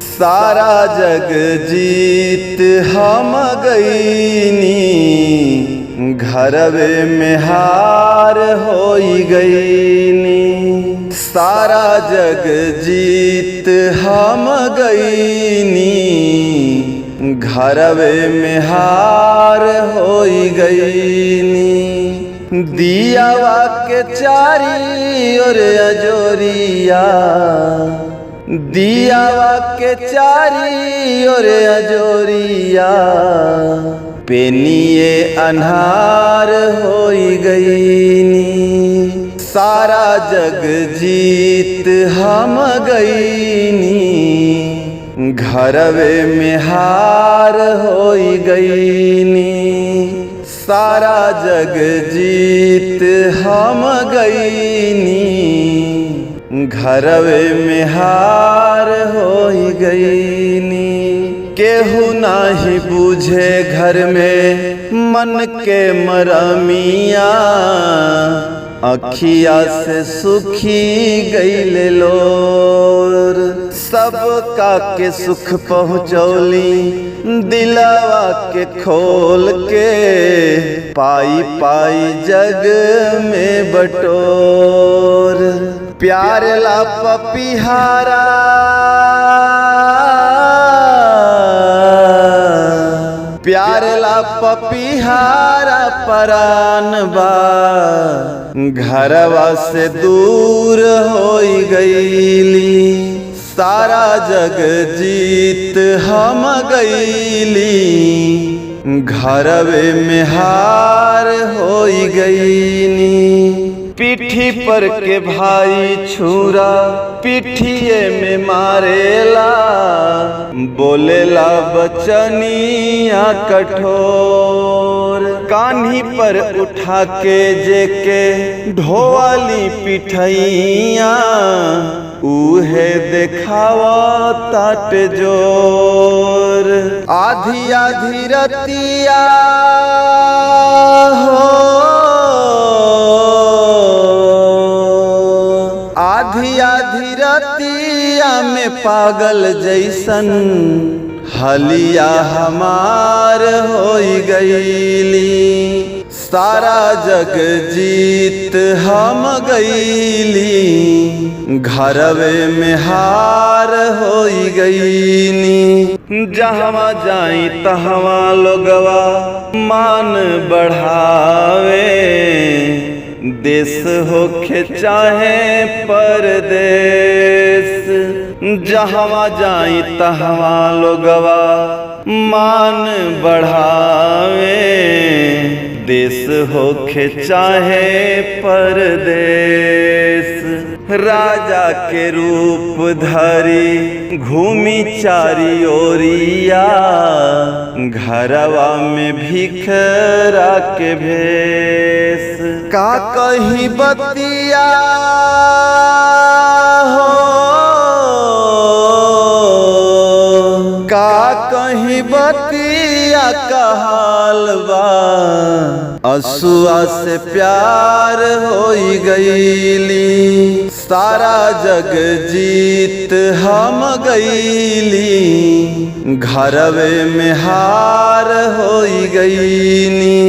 सारा जग जीत हम गईनी, घरवे में हार होई गईनी। सारा जग जीत हम गईनी, घरवे में हार होई गईनी। दियावा के चारी ओर अजोरिया, दियावा के चारी ओर अजोरिया, पेनिए अन्हार होई गईनी। सारा जग जीत हम गईनी, घरवे में हार होई गईनी। सारा जग जीत हम गईनी, घरवे में हार होई गईनी। केहू नाही बूझे घर में मन के मरमिया, अखिया से सुखी गईले लोर। सबका के सुख पहुँचौली दिलवा के खोल के, पाई पाई जग में बटोर। प्यार ला पपिहारा, प्यार ला पपिहारा परान बा, घरवा से दूर होई गईली। सारा जग जीत हम गईली, घरवे में हार होई गईनी। पीठी पर के भाई छुरा पीठिए में मारेला, बोलेला बचनिया कठोर। कान्ही पर उठा के जेके ढोवाली पिठैया, उहे देखावा ताट जोर। आधी आधी रतिया हो, आधी आधी रतिया में पागल जैसन, हलिया हमार होई गईली। सारा जग जीत हम गईली, घरवे में हार होई गईनी। जहवा जाई तहवा लोगवा मान बढ़ावे, देश होखे चाहे परदेश। जहवा जाई तहवा लोगवा मान बढ़ावे, देश होखे चाहे परदेश। राजा के रूप धरी घूमी चारी ओरिया, घरवा में भिखरा के भेष। का कहीं बतिया हो, का कहीं बतिया का हाल बा, असुआ से प्यार होई गईली। सारा जग जीत हम गईली, घरवे में हार होई गईनी।